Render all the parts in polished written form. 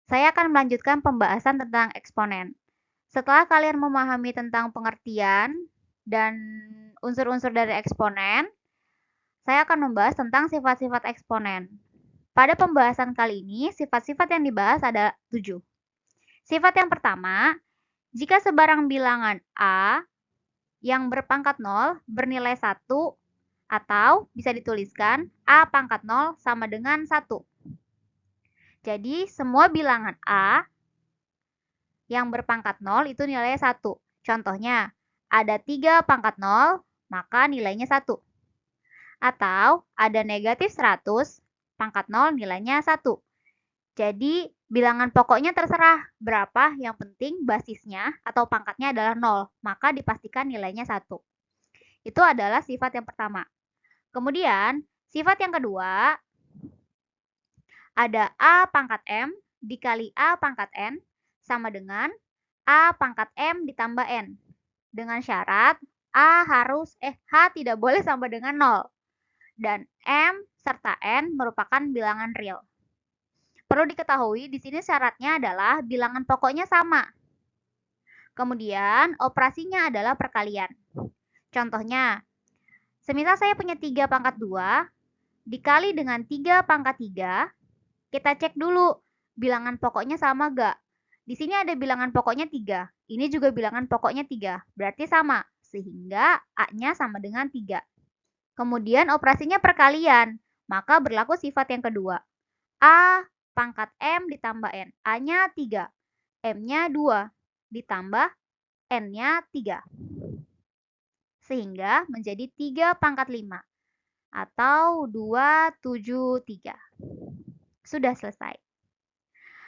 Saya akan melanjutkan pembahasan tentang eksponen. Setelah kalian memahami tentang pengertian dan unsur-unsur dari eksponen, saya akan membahas tentang sifat-sifat eksponen. Pada pembahasan kali ini, sifat-sifat yang dibahas ada 7. Sifat yang pertama, jika sebarang bilangan A yang berpangkat 0 bernilai 1 atau bisa dituliskan A pangkat 0 sama dengan 1. Jadi, semua bilangan A yang berpangkat 0 itu nilainya 1. Contohnya, ada 3 pangkat 0, maka nilainya 1. Atau ada negatif 100, pangkat 0 nilainya 1. Jadi, bilangan pokoknya terserah berapa, yang penting basisnya atau pangkatnya adalah 0, maka dipastikan nilainya 1. Itu adalah sifat yang pertama. Kemudian, sifat yang kedua, ada A pangkat M dikali A pangkat N sama dengan A pangkat M ditambah N. Dengan syarat H tidak boleh sama dengan 0. Dan M serta N merupakan bilangan real. Perlu diketahui, di sini syaratnya adalah bilangan pokoknya sama. Kemudian, operasinya adalah perkalian. Contohnya, semisal saya punya 3 pangkat 2, dikali dengan 3 pangkat 3, kita cek dulu bilangan pokoknya sama gak? Di sini ada bilangan pokoknya 3. Ini juga bilangan pokoknya 3. Berarti sama. Sehingga A-nya sama dengan 3. Kemudian operasinya perkalian. Maka berlaku sifat yang kedua. A pangkat M ditambah N. A-nya 3. M-nya 2. Ditambah N-nya 3. Sehingga menjadi 3 pangkat 5. Atau 273. Sudah selesai.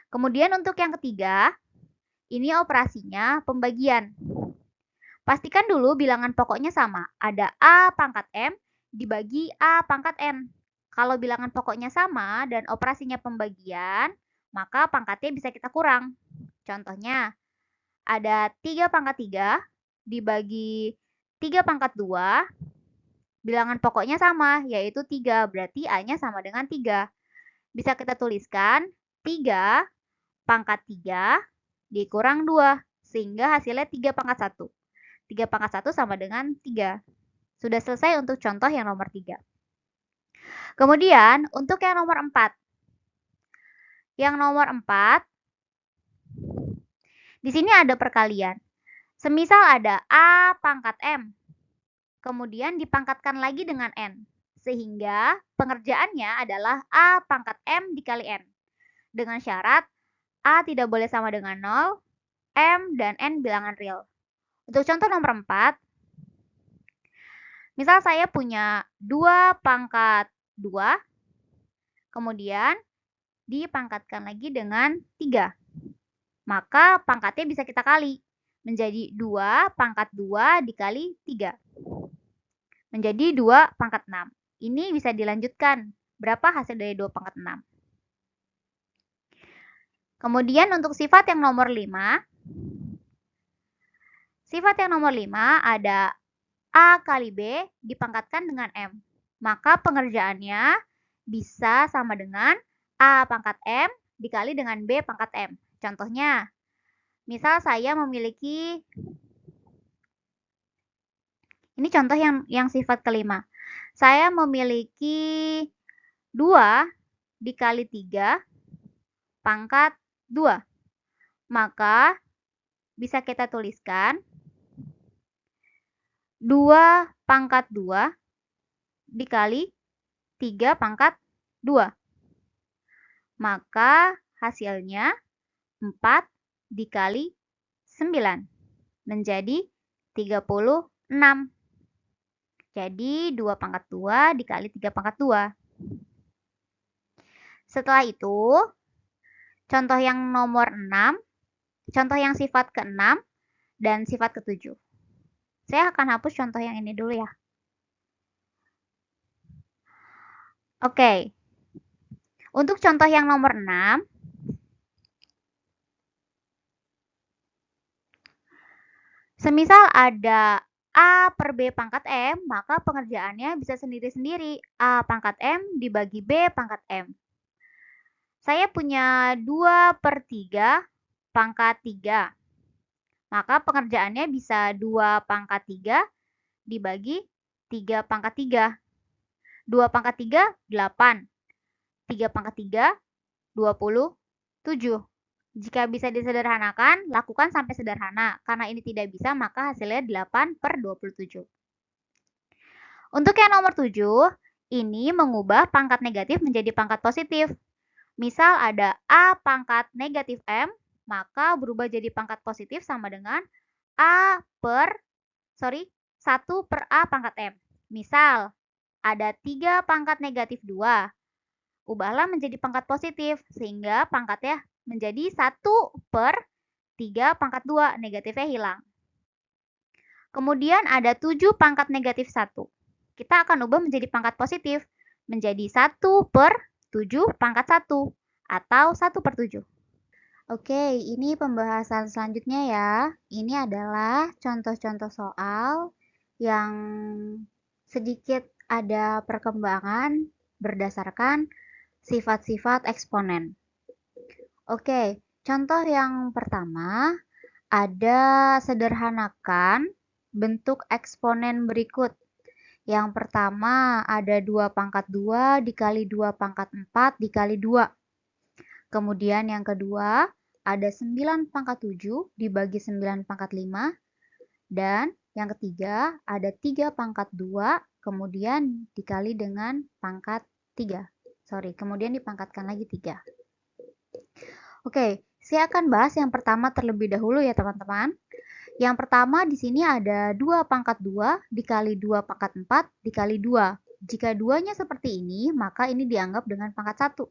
Kemudian untuk yang ketiga, ini operasinya pembagian. Pastikan dulu bilangan pokoknya sama. Ada A pangkat M dibagi A pangkat N. Kalau bilangan pokoknya sama dan operasinya pembagian, maka pangkatnya bisa kita kurang. Contohnya, ada 3 pangkat 3 dibagi 3 pangkat 2, bilangan pokoknya sama, yaitu 3. Berarti A-nya sama dengan 3. Bisa kita tuliskan 3 pangkat 3 dikurang 2, sehingga hasilnya 3 pangkat 1. 3 pangkat 1 sama dengan 3. Sudah selesai untuk contoh yang nomor 3. Kemudian, untuk yang nomor 4. Yang nomor 4, di sini ada perkalian. Semisal ada A pangkat M, kemudian dipangkatkan lagi dengan N. Sehingga pengerjaannya adalah A pangkat M dikali N. Dengan syarat A tidak boleh sama dengan 0, M dan N bilangan real. Untuk contoh nomor 4, misal saya punya 2 pangkat 2, kemudian dipangkatkan lagi dengan 3. Maka pangkatnya bisa kita kali. Menjadi 2 pangkat 2 dikali 3. Menjadi 2 pangkat 6. Ini bisa dilanjutkan. Berapa hasil dari 2 pangkat 6? Kemudian untuk sifat yang nomor 5. Sifat yang nomor 5 ada A kali B dipangkatkan dengan M. Maka pengerjaannya bisa sama dengan A pangkat M dikali dengan B pangkat M. Contohnya, misal saya memiliki, ini contoh yang sifat kelima. Saya memiliki 2 dikali 3 pangkat 2. Maka bisa kita tuliskan 2 pangkat 2 dikali 3 pangkat 2. Maka hasilnya 4 dikali 9 menjadi 36. Jadi 2 pangkat 2 dikali 3 pangkat 2. Setelah itu, contoh yang nomor 6, contoh yang sifat ke-6 dan sifat ke-7. Saya akan hapus contoh yang ini dulu ya. Oke. Untuk contoh yang nomor 6, semisal ada A per B pangkat M, maka pengerjaannya bisa sendiri-sendiri. A pangkat M dibagi B pangkat M. Saya punya 2/3 pangkat 3. Maka pengerjaannya bisa 2 pangkat 3 dibagi 3 pangkat 3. 2 pangkat 3, 8. 3 pangkat 3, 27. Jika bisa disederhanakan, lakukan sampai sederhana. Karena ini tidak bisa, maka hasilnya 8/27. Untuk yang nomor 7, ini mengubah pangkat negatif menjadi pangkat positif. Misal ada A pangkat negatif M, maka berubah jadi pangkat positif sama dengan 1/A pangkat M. Misal, ada 3 pangkat negatif 2. Ubahlah menjadi pangkat positif, sehingga pangkatnya menjadi 1/3 pangkat 2, negatifnya hilang. Kemudian ada 7 pangkat negatif 1. Kita akan ubah menjadi pangkat positif, menjadi 1/7 pangkat 1, atau 1/7. Oke, ini pembahasan selanjutnya ya. Ini adalah contoh-contoh soal yang sedikit ada perkembangan berdasarkan sifat-sifat eksponen. Oke, contoh yang pertama, ada sederhanakan bentuk eksponen berikut. Yang pertama ada 2 pangkat 2 dikali 2 pangkat 4 dikali 2. Kemudian yang kedua ada 9 pangkat 7 dibagi 9 pangkat 5. Dan yang ketiga ada 3 pangkat 2 kemudian dikali dengan pangkat 3. Kemudian dipangkatkan lagi 3. Oke, saya akan bahas yang pertama terlebih dahulu ya teman-teman. Yang pertama di sini ada 2 pangkat 2 dikali 2 pangkat 4 dikali 2. Jika duanya seperti ini, maka ini dianggap dengan pangkat 1.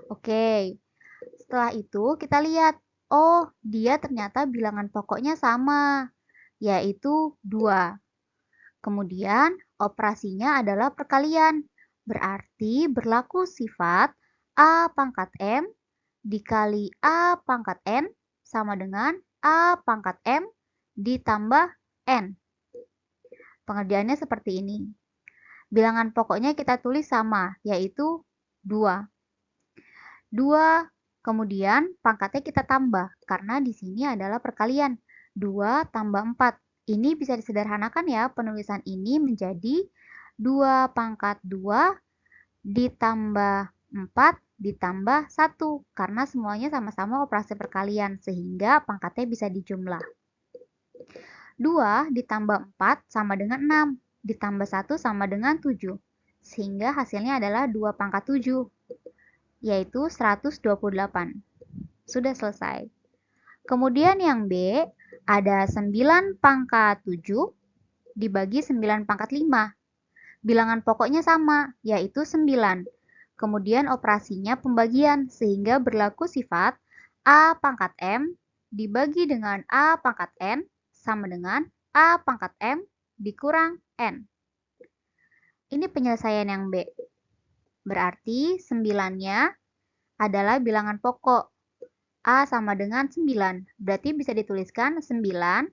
Oke, setelah itu kita lihat, oh dia ternyata bilangan pokoknya sama, yaitu 2. Kemudian operasinya adalah perkalian, berarti berlaku sifat A pangkat M dikali A pangkat N sama dengan A pangkat M ditambah N. Pengerjaannya seperti ini. Bilangan pokoknya kita tulis sama, yaitu 2. 2, kemudian pangkatnya kita tambah, karena di sini adalah perkalian. 2 tambah 4. Ini bisa disederhanakan ya, penulisan ini menjadi 2 pangkat 2 ditambah 4 ditambah 1, karena semuanya sama-sama operasi perkalian, sehingga pangkatnya bisa dijumlah. 2 ditambah 4 sama dengan 6, ditambah 1 sama dengan 7, sehingga hasilnya adalah 2 pangkat 7, yaitu 128. Sudah selesai. Kemudian yang B, ada 9 pangkat 7 dibagi 9 pangkat 5. Bilangan pokoknya sama, yaitu 9. Kemudian operasinya pembagian, sehingga berlaku sifat A pangkat M dibagi dengan A pangkat N sama dengan A pangkat M dikurang N. Ini penyelesaian yang B. Berarti 9-nya adalah bilangan pokok. A sama dengan 9. Berarti bisa dituliskan 9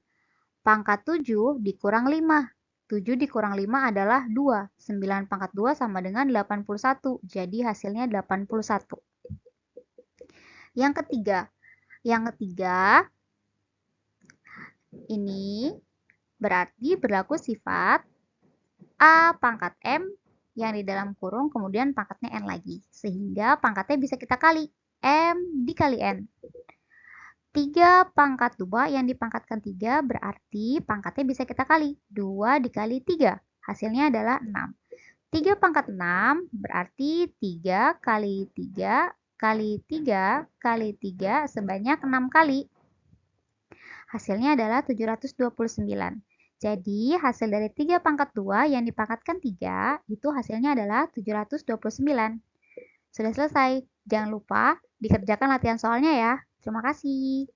pangkat 7 dikurang 5. 7 dikurang 5 adalah 2. 9 pangkat 2 sama dengan 81. Jadi hasilnya 81. Yang ketiga. Ini berarti berlaku sifat A pangkat M yang di dalam kurung kemudian pangkatnya N lagi. Sehingga pangkatnya bisa kita kali. M dikali N. 3 pangkat 2 yang dipangkatkan 3 berarti pangkatnya bisa kita kali. 2 dikali 3. Hasilnya adalah 6. 3 pangkat 6 berarti 3 kali 3 kali 3 kali 3 sebanyak 6 kali. Hasilnya adalah 729. Jadi hasil dari 3 pangkat 2 yang dipangkatkan 3 itu hasilnya adalah 729. Sudah selesai. Jangan lupa dikerjakan latihan soalnya ya. Terima kasih.